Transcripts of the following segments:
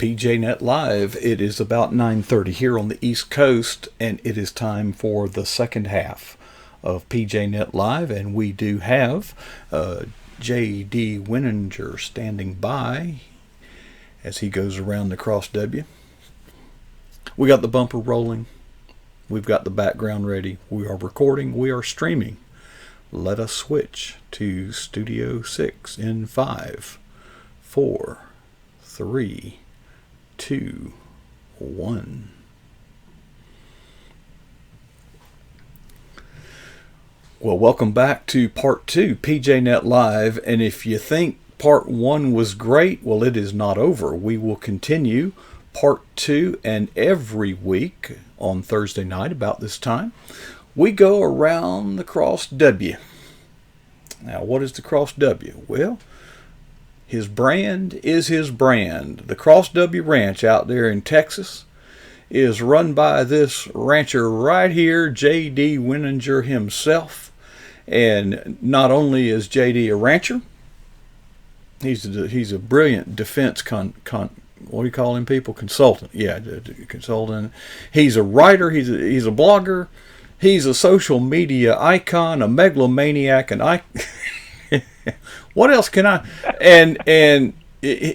PJNet Live. It is about 9:30 here on the East Coast, and it is time for the second half of PJNet Live, and we do have J.D. Wininger standing by as he goes around the cross W. We got the bumper rolling. We've got the background ready. We are recording. We are streaming. Let us switch to Studio 6 in 5, 4, 3, 2, 1. Well, welcome back to Part 2, PJNet Live. And if you think Part 1 was great, well, it is not over. We will continue Part 2, and every week on Thursday night about this time, we go around the cross W. Now, what is the cross W? Well, his brand is his brand. The Cross W Ranch out there in Texas is run by this rancher right here, J.D. Wininger himself. And not only is J.D. a rancher, he's a brilliant defense what do you call him, people? Consultant. Yeah, consultant. He's a writer. He's a blogger. He's a social media icon, a megalomaniac, and what else can I? And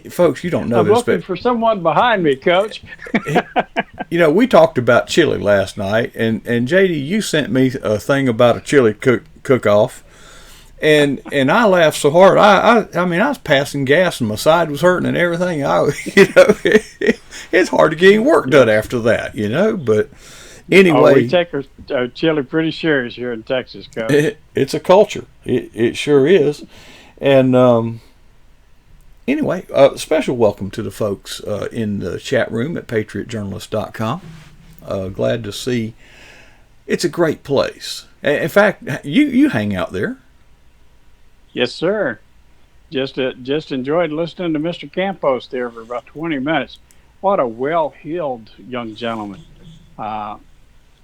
folks, you don't know I'm this, looking but for someone behind me, Coach. We talked about chili last night, and JD, you sent me a thing about a chili cook-off, and I laughed so hard. I mean, I was passing gas, and my side was hurting, and everything. It's hard to get any work done after that, But anyway, we take our chili pretty serious here in Texas, Coach. It's a culture. It sure is. And anyway, special welcome to the folks in the chat room at patriotjournalists.com. Glad to see. It's a great place. In fact, you hang out there. Yes, sir. Just enjoyed listening to Mr. Campos there for about 20 minutes. What a well-heeled young gentleman.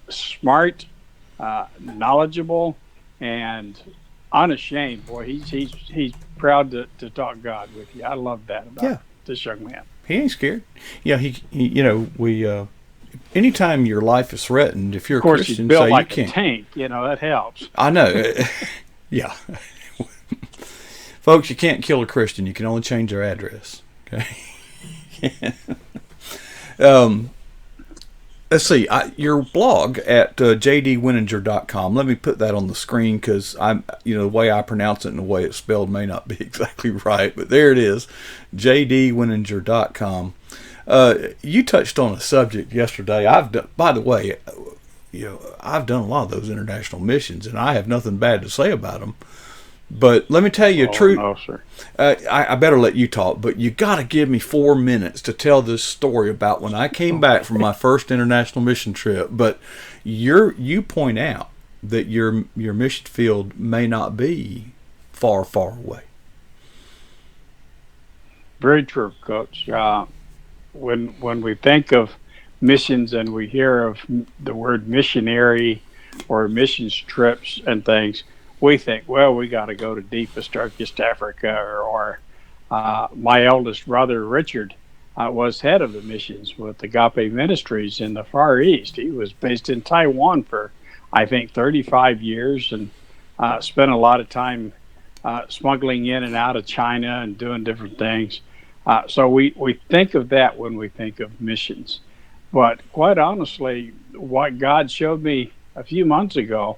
Smart, knowledgeable, and unashamed. Boy, he's proud to talk God with you. I love that about this young man. He ain't scared. Yeah, we anytime your life is threatened, if you're a Christian, he's built say like you a can't. tank. That helps. I know. Yeah. Folks, you can't kill a Christian. You can only change their address. Okay. Let's see, your blog at jdwininger.com. Let me put that on the screen because the way I pronounce it and the way it's spelled may not be exactly right, but there it is, jdwininger.com. You touched on a subject yesterday. By the way, I've done a lot of those international missions, and I have nothing bad to say about them. But let me tell you a truth. No, sir. I better let you talk, but you got to give me 4 minutes to tell this story about when I came back from my first international mission trip. But you point out that your mission field may not be far, far away. Very true, Coach. When we think of missions and we hear of the word missionary or missions trips and things, we think, well, we got to go to deepest, darkest Africa, or my eldest brother, Richard, was head of the missions with Agape Ministries in the Far East. He was based in Taiwan for, I think, 35 years and spent a lot of time smuggling in and out of China and doing different things. So we think of that when we think of missions. But quite honestly, what God showed me a few months ago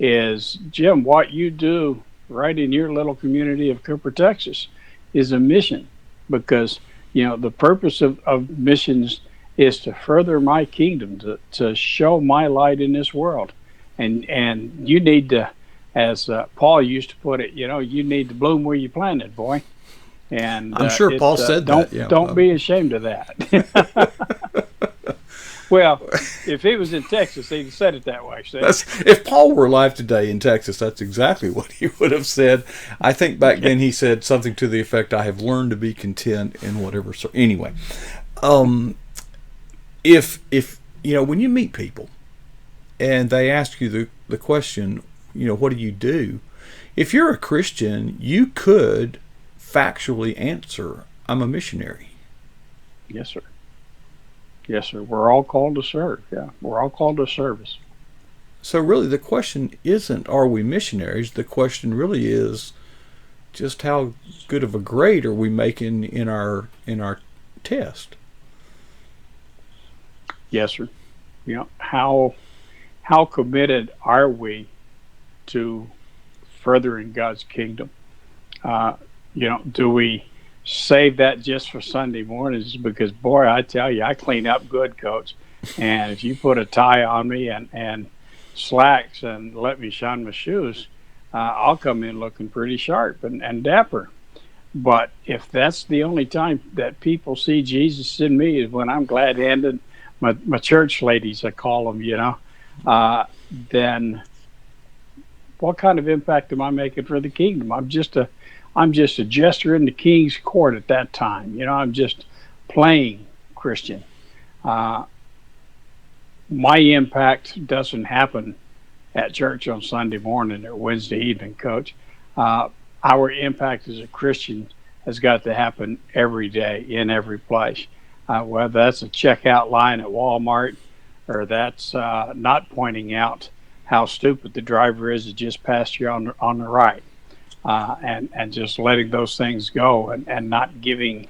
is, Jim, what you do right in your little community of Cooper, Texas, is a mission, because the purpose of missions is to further my kingdom, to show my light in this world, and you need to, as Paul used to put it, you need to bloom where you planted, boy. And I'm sure Paul said that. Don't be ashamed of that. Well, if he was in Texas, he'd have said it that way. If Paul were alive today in Texas, that's exactly what he would have said. I think back then he said something to the effect, I have learned to be content in whatever. So anyway, if when you meet people and they ask you the question, what do you do? If you're a Christian, you could factually answer, I'm a missionary. Yes, sir. Yes, sir. We're all called to serve. Yeah, we're all called to service. So really, the question isn't are we missionaries? The question really is just how good of a grade are we making in our test. Yes, sir. How committed are we to furthering God's kingdom? Uh, do we save that just for Sunday mornings? Because boy, I tell you, I clean up good, Coach. And if you put a tie on me and slacks and let me shine my shoes, I'll come in looking pretty sharp and dapper. But if that's the only time that people see Jesus in me is when I'm glad handed, my church ladies, I call them, then what kind of impact am I making for the kingdom? I'm just a jester in the king's court at that time. I'm just playing Christian. Uh, my impact doesn't happen at church on Sunday morning or Wednesday evening, Coach. Uh, our impact as a Christian has got to happen every day in every place. Whether that's a checkout line at Walmart or that's not pointing out how stupid the driver is that just passed you on the right, and just letting those things go and not giving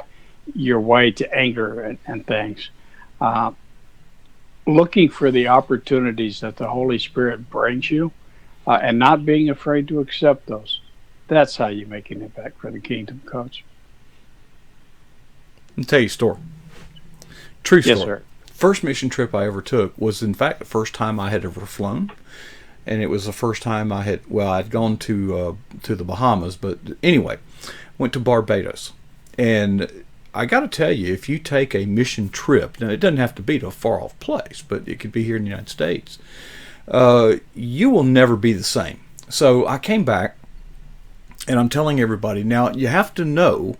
your way to anger and things. Uh, Looking for the opportunities that the Holy Spirit brings you and not being afraid to accept those. That's how you make an impact for the kingdom, Coach. I'll tell you a story. True story. Yes, sir. First mission trip I ever took was, in fact, the first time I had ever flown, and it was the first time I'd gone to the Bahamas, but anyway, went to Barbados, and I got to tell you, if you take a mission trip, now it doesn't have to be to a far off place, but it could be here in the United States, you will never be the same. So I came back, and I'm telling everybody now. You have to know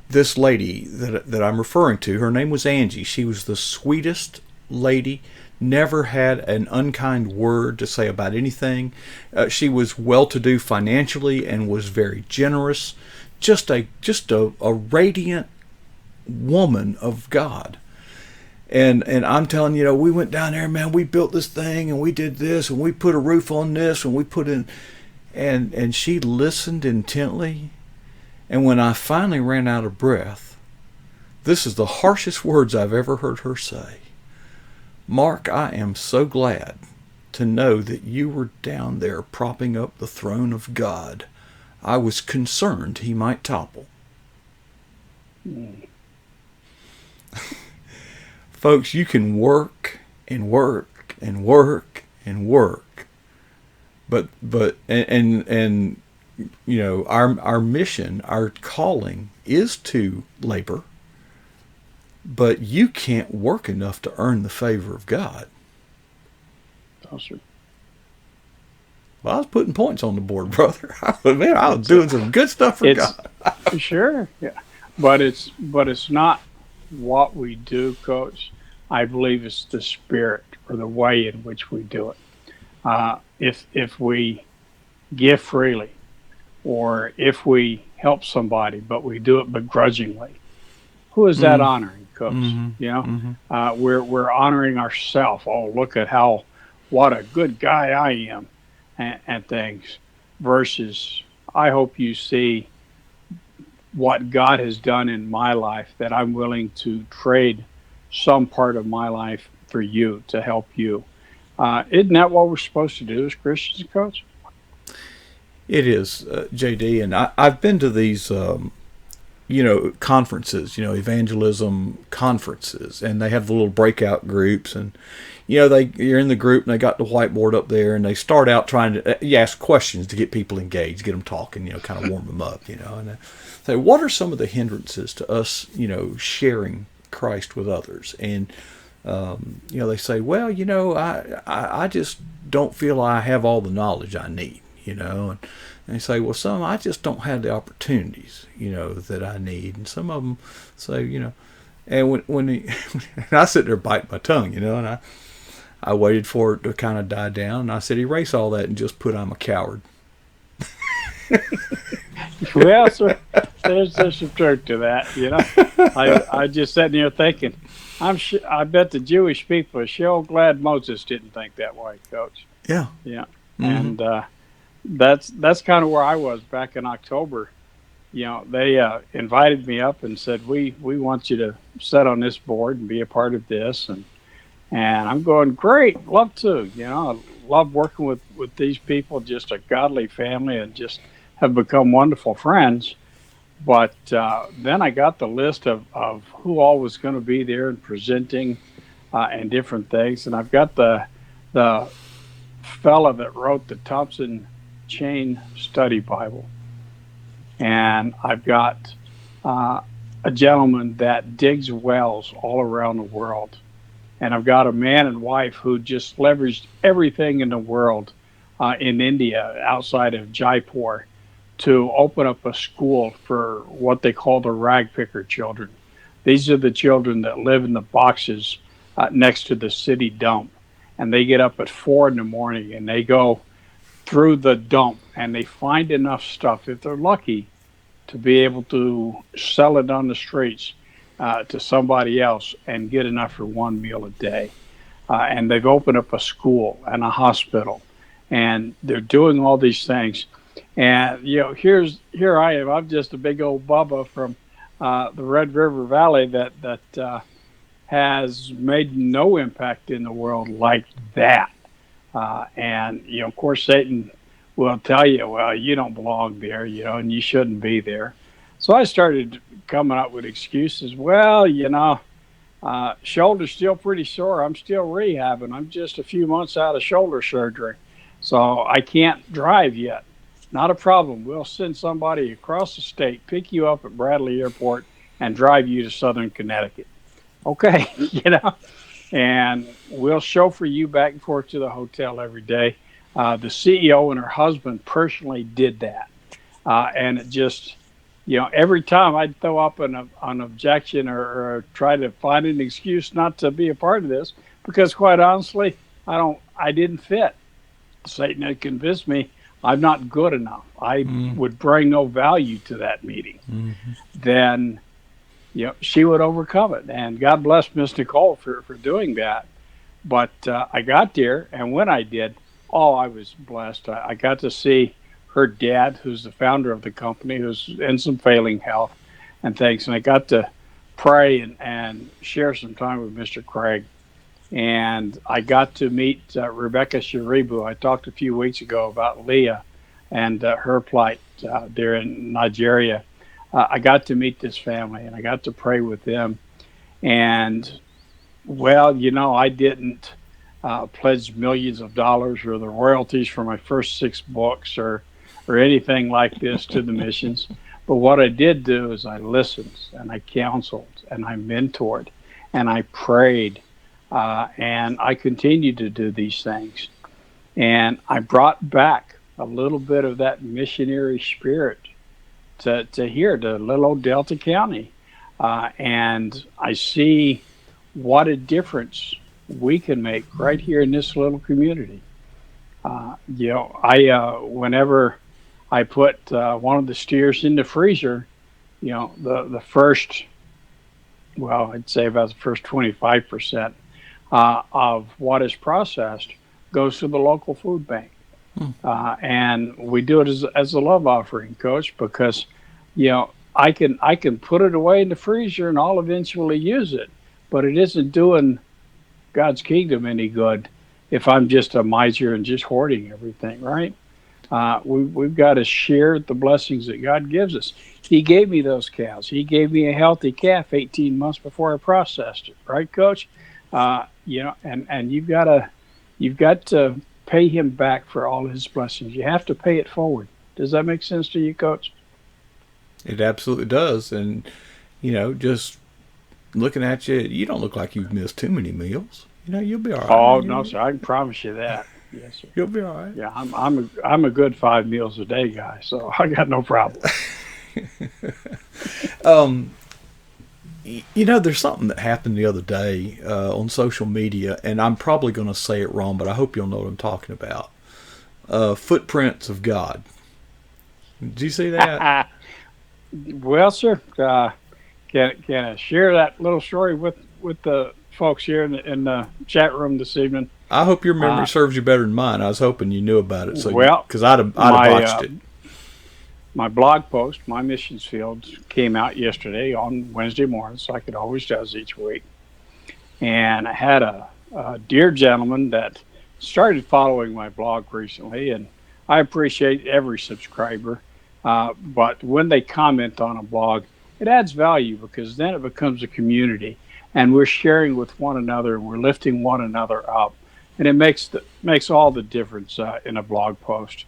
this lady that I'm referring to. Her name was Angie. She was the sweetest lady. Never had an unkind word to say about anything. She was well-to-do financially and was very generous. Just a radiant woman of God. And I'm telling you, we went down there, man. We built this thing, and we did this, and we put a roof on this, and we put in, and she listened intently. And when I finally ran out of breath, this is the harshest words I've ever heard her say. Mark, I am so glad to know that you were down there propping up the throne of God. I was concerned he might topple. Folks, you can work and work and work and work, but our mission, our calling is to labor, but you can't work enough to earn the favor of God. Awesome. Well, I was putting points on the board, brother. I was doing some good stuff for God. Sure, yeah, but it's not what we do, Coach. I believe it's the spirit or the way in which we do it. If we give freely, or if we help somebody, but we do it begrudgingly, who is that honoring, Coach? Mm-hmm. We're honoring ourselves. Oh, look at what a good guy I am, and things. Versus, I hope you see what God has done in my life, that I'm willing to trade some part of my life for you to help you. Isn't that what we're supposed to do as Christians, Coach? It is, JD, and I've been to these, conferences, evangelism conferences, and they have the little breakout groups, and you're in the group, and they got the whiteboard up there, and they start out trying to you ask questions to get people engaged, get them talking, kind of warm them up, and they say, what are some of the hindrances to us, sharing Christ with others? And they say, well, I just don't feel I have all the knowledge I need. And they say, well, some I just don't have the opportunities, that I need, and some of them say, and when and I sit there biting my tongue, and I waited for it to kind of die down, and I said, erase all that and just put I'm a coward. Well, sir, there's some truth to that. I just sitting here thinking, I bet the Jewish people are sure glad Moses didn't think that way, Coach. Yeah. Yeah, Mm-hmm. and that's kind of where I was back in October. They invited me up and said, we want you to sit on this board and be a part of this, and I'm going, great, love to. I love working with these people, just a godly family, and just have become wonderful friends. But then I got the list of who all was going to be there and presenting and different things, and I've got the fella that wrote the Thompson Chain Study Bible, and I've got a gentleman that digs wells all around the world. And I've got a man and wife who just leveraged everything in the world in India, outside of Jaipur, to open up a school for what they call the rag picker children. These are the children that live in the boxes next to the city dump. And they get up at 4 in the morning and they go through the dump and they find enough stuff, if they're lucky, to be able to sell it on the streets to somebody else and get enough for one meal a day. And they've opened up a school and a hospital, and they're doing all these things. And here I am. I'm just a big old Bubba from the Red River Valley that has made no impact in the world like that. And of course, Satan will tell you, well, you don't belong there, and you shouldn't be there. So I started coming up with excuses. Well, shoulder's still pretty sore. I'm still rehabbing. I'm just a few months out of shoulder surgery. So I can't drive yet. Not a problem. We'll send somebody across the state, pick you up at Bradley Airport, and drive you to Southern Connecticut. Okay, and we'll chauffeur you back and forth to the hotel every day. The CEO and her husband personally did that. And it just, every time I'd throw up an objection or try to find an excuse not to be a part of this, because quite honestly, I didn't fit. Satan had convinced me I'm not good enough. I would bring no value to that meeting. Mm-hmm. Then, she would overcome it. And God bless Miss Nicole for doing that. But I got there, and when I did, I was blessed. I got to see her dad, who's the founder of the company, who's in some failing health and things. And I got to pray and share some time with Mr. Craig. And I got to meet Rebecca Sharibu. I talked a few weeks ago about Leah and her plight there in Nigeria. I got to meet this family, and I got to pray with them. And, well, I didn't pledge millions of dollars or the royalties for my first 6 books or anything like this to the missions. But what I did do is I listened and I counseled and I mentored and I prayed and I continued to do these things. And I brought back a little bit of that missionary spirit to here, to little old Delta County. And I see what a difference we can make right here in this little community. Whenever I put one of the steers in the freezer, the first, well, I'd say about the first 25% of what is processed goes to the local food bank. And we do it as a love offering, Coach, because, I can put it away in the freezer and I'll eventually use it, but it isn't doing God's kingdom any good if I'm just a miser and just hoarding everything, right? We've got to share the blessings that God gives us. He gave me those cows. He gave me a healthy calf 18 months before I processed it, right, Coach? And you've got to pay him back for all his blessings. You have to pay it forward. Does that make sense to you, Coach? It absolutely does. And, just looking at you, you don't look like you've missed too many meals. You'll be all right. Oh, no, sir. I can promise you that. Yes, sir. You'll be all right. Yeah, I'm a good 5 meals a day guy, so I got no problem. There's something that happened the other day on social media, and I'm probably going to say it wrong, but I hope you'll know what I'm talking about. Footprints of God. Did you see that? Well, sir, can I share that little story with the folks here in the chat room this evening? I hope your memory Uh, serves you better than mine. I was hoping you knew about it, so well, because I'd have my botched it. my blog post, my missions field, came out yesterday on Wednesday mornings, like it always does each week. And I had a dear gentleman that started following my blog recently, and I appreciate every subscriber. But when they comment on a blog, it adds value because then it becomes a community, and we're sharing with one another, we're lifting one another up, and it makes all the difference in a blog post.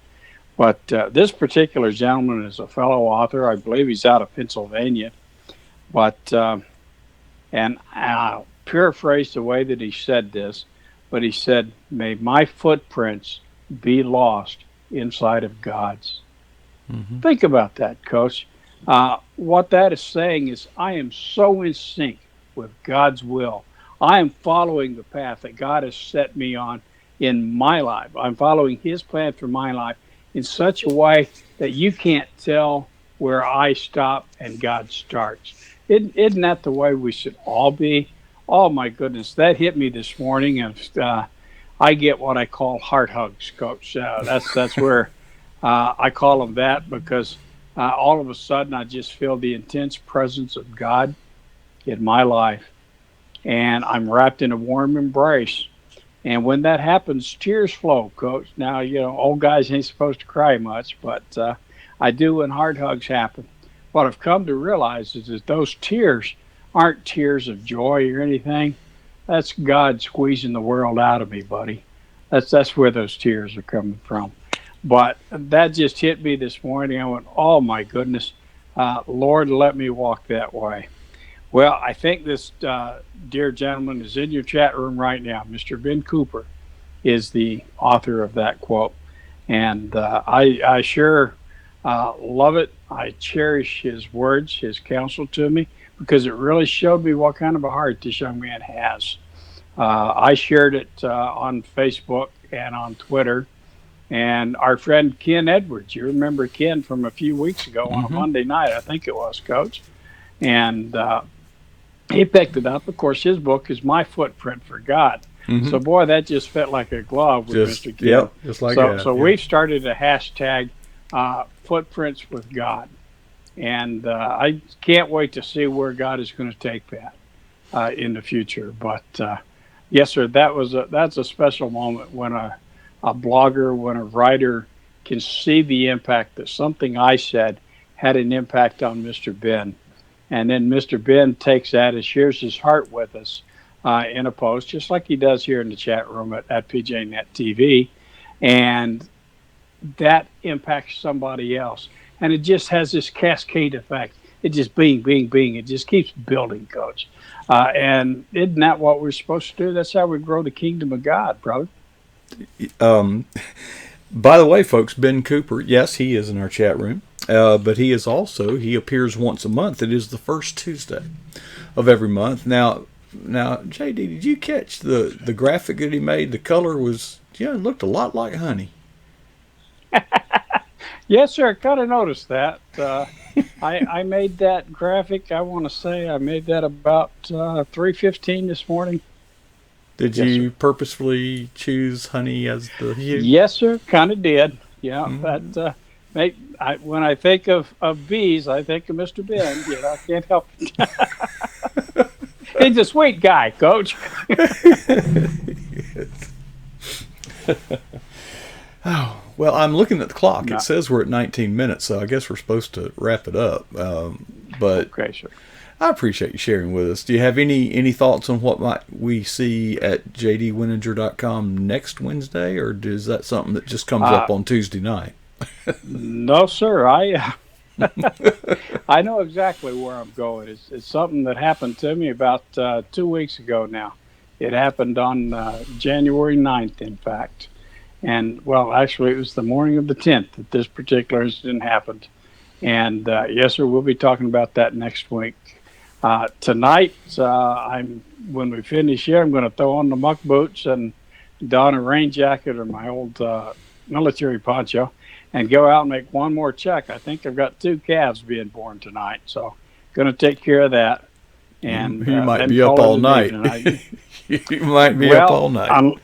But this particular gentleman is a fellow author. I believe he's out of Pennsylvania. But and I'll paraphrase the way that he said this, but he said, "May my footprints be lost inside of God's." Hmm. Think about that, Coach. What that is saying is, I am so in sync with God's will. I am following the path that God has set me on in my life. I'm following His plan for my life in such a way that you can't tell where I stop and God starts. Isn't that the way we should all be? Oh my goodness, that hit me this morning, and I get what I call heart hugs, Coach. That's where I call them that because all of a sudden I just feel the intense presence of God in my life, and I'm wrapped in a warm embrace. And when that happens, tears flow, Coach. Now, old guys ain't supposed to cry much, but I do when heart hugs happen. What I've come to realize is that those tears aren't tears of joy or anything. That's God squeezing the world out of me, buddy. That's where those tears are coming from. But that just hit me this morning. I went, oh my goodness, Lord, let me walk that way. Well, I think this dear gentleman is in your chat room right now. Mr. Ben Cooper is the author of that quote. And I sure love it. I cherish his words, his counsel to me, because it really showed me what kind of a heart this young man has. I shared it on Facebook and on Twitter. And our friend Ken Edwards, you remember Ken from a few weeks ago on a Hmm. Monday night, I think it was, Coach. And he picked it up. Of course, his book is My Footprint for God. Hmm. So, boy, that just fit like a glove with Just Mr. Ken. yep, just like So, that. so Yeah. we've started a hashtag, Footprints with God. And I can't wait to see where God is going to take that in the future. But yes, sir, that's a special moment when a blogger, when a writer can see the impact that something I said had an impact on Mr. Ben. And then Mr. Ben takes that and shares his heart with us in a post, just like he does here in the chat room at PJNet TV. And that impacts somebody else. And it just has this cascade effect. It just bing, bing, bing. It just keeps building, Coach. And isn't that what we're supposed to do? That's how we grow the kingdom of God, brother. Um, by the way, folks, Ben Cooper, yes, he is in our chat room, but he appears once a month. It is the first Tuesday of every month. Now, JD, did you catch the graphic that he made? The color was, it looked a lot like honey. Yes, sir. I kind of noticed that. I made that graphic. I want to say I made that about 3:15 this morning. Did Yes, sir. you purposefully choose honey as the hue? Yes, sir. Kind of did. Yeah, Mm-hmm. that when I think of bees, I think of Mr. Ben. I can't help it. He's a sweet guy, Coach. Oh, well, I'm looking at the clock. It No, says we're at 19 minutes, so I guess we're supposed to wrap it up. But okay, sir. I appreciate you sharing with us. Do you have any thoughts on what might we see at jdwininger.com next Wednesday, or is that something that just comes Uh, up on Tuesday night? no, sir. I know exactly where I'm going. It's something that happened to me about 2 weeks ago now. It happened on January 9th, in fact. And, well, actually, it was the morning of the 10th that this particular incident happened. And, yes, sir, we'll be talking about that next week. Tonight, when we finish here, I'm going to throw on the muck boots and don a rain jacket or my old military poncho and go out and make one more check. I think I've got 2 calves being born tonight, so going to take care of that. And you might then be up call all it night. You might be up all night.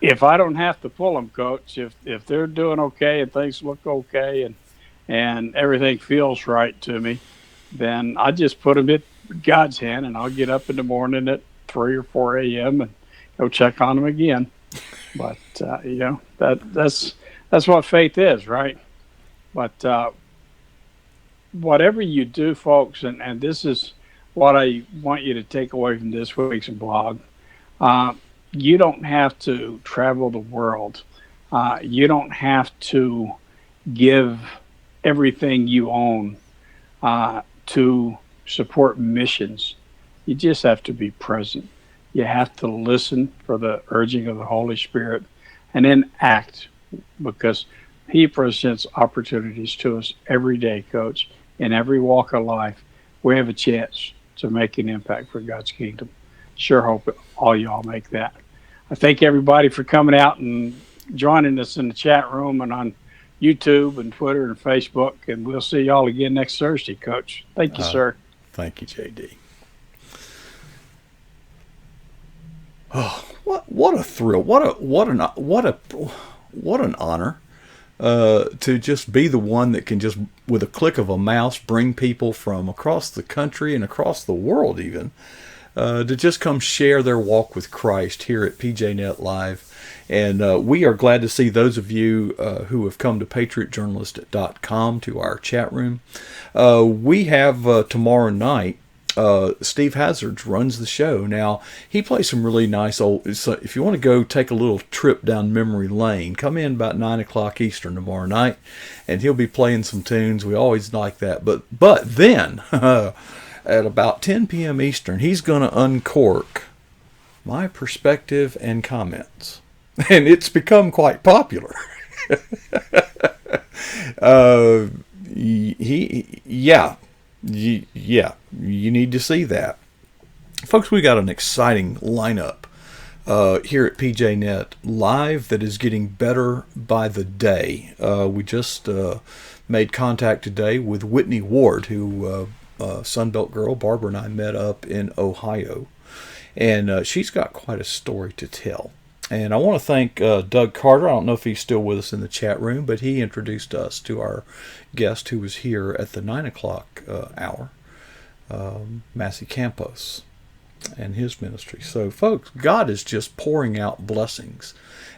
If I don't have to pull them, Coach, if they're doing okay and things look okay and everything feels right to me, then I just put them in God's hand, and I'll get up in the morning at 3 or 4 a.m. and go check on them again. But that's what faith is, right? But whatever you do, folks, and this is what I want you to take away from this week's blog. You don't have to travel the world. You don't have to give everything you own to support missions. You just have to be present. You have to listen for the urging of the Holy Spirit and then act, because He presents opportunities to us every day, Coach. In every walk of life, we have a chance to make an impact for God's kingdom. Sure hope all y'all make that. I thank everybody for coming out and joining us in the chat room and on YouTube and Twitter and Facebook, and we'll see y'all again next Thursday, Coach. Thank you, sir. Thank you, JD. Oh, what a thrill! What an honor to just be the one that can just, with a click of a mouse, bring people from across the country and across the world even to just come share their walk with Christ here at PJNet Live. And we are glad to see those of you who have come to patriotjournalist.com to our chat room. We have tomorrow night, Steve Hazards runs the show. Now, he plays some really nice old... So if you want to go take a little trip down memory lane, come in about 9 o'clock Eastern tomorrow night, and he'll be playing some tunes. We always like that. But then, at about 10 p.m. Eastern, he's going to uncork my perspective and comments. And it's become quite popular. You need to see that. Folks, we got an exciting lineup here at PJNet Live that is getting better by the day. We just made contact today with Whitney Ward, who Sunbelt girl, Barbara and I met up in Ohio. And she's got quite a story to tell. And I want to thank Doug Carter. I don't know if he's still with us in the chat room, but he introduced us to our guest who was here at the 9 o'clock hour, Massey Campos and his ministry. So, folks, God is just pouring out blessings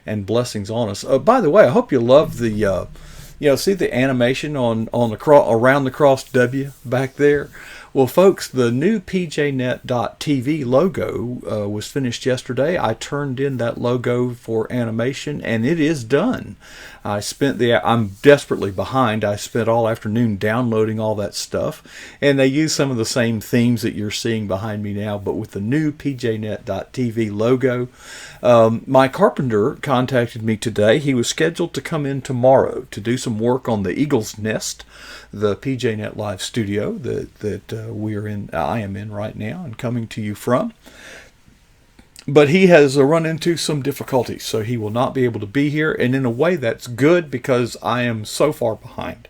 and blessings on us. By the way, I hope you love the, see the animation on the around the cross W back there. Well, folks, the new PJNet.TV logo was finished yesterday. I turned in that logo for animation, and it is done. I'm desperately behind. I spent all afternoon downloading all that stuff, and they use some of the same themes that you're seeing behind me now, but with the new PJNet.TV logo. My carpenter contacted me today. He was scheduled to come in tomorrow to do some work on the Eagle's Nest, the PJNet Live studio that I am in right now and coming to you from. But he has run into some difficulties, so he will not be able to be here. And in a way, that's good because I am so far behind.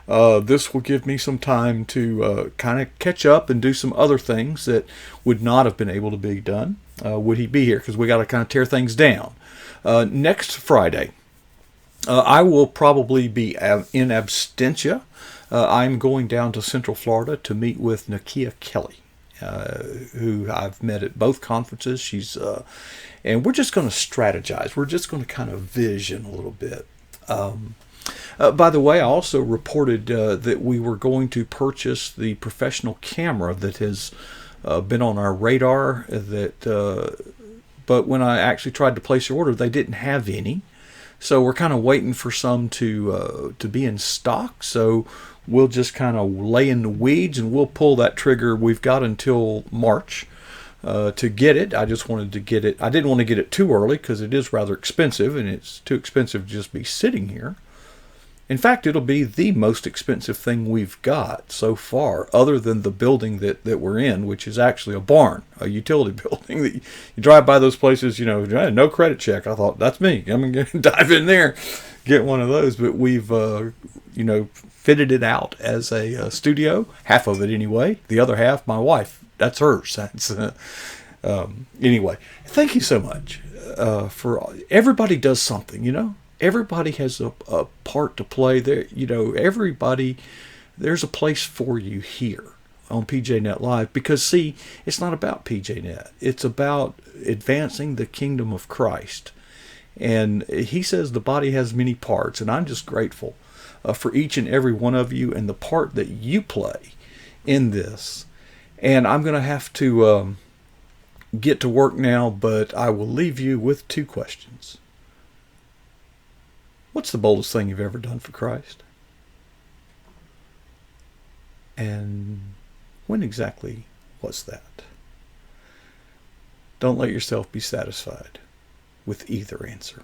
This will give me some time to kind of catch up and do some other things that would not have been able to be done would he be here, because we got to kind of tear things down. Next Friday, I will probably be in absentia. I'm going down to Central Florida to meet with Nakia Kelly, who I've met at both conferences. She's, and we're just going to strategize. We're just going to kind of vision a little bit. By the way, I also reported that we were going to purchase the professional camera that has been on our radar. But when I actually tried to place the order, they didn't have any. So we're kind of waiting for some to be in stock. So we'll just kind of lay in the weeds and we'll pull that trigger. We've got until March to get it. I just wanted to get it. I didn't want to get it too early because it is rather expensive, and it's too expensive to just be sitting here. In fact, it'll be the most expensive thing we've got so far, other than the building that we're in, which is actually a barn, a utility building. That you drive by those places, no credit check. I thought, that's me. I'm going to dive in there. get one of those. But we've, fitted it out as a studio. Half of it anyway. The other half, my wife. That's hers. That's anyway. Thank you so much for everybody does something. Everybody has a part to play. There, everybody. There's a place for you here on PJNet Live, because see, it's not about PJNet. It's about advancing the kingdom of Christ. And he says the body has many parts, and I'm just grateful for each and every one of you and the part that you play in this. And I'm going to have to get to work now, but I will leave you with 2 questions. What's the boldest thing you've ever done for Christ? And when exactly was that? Don't let yourself be satisfied with either answer.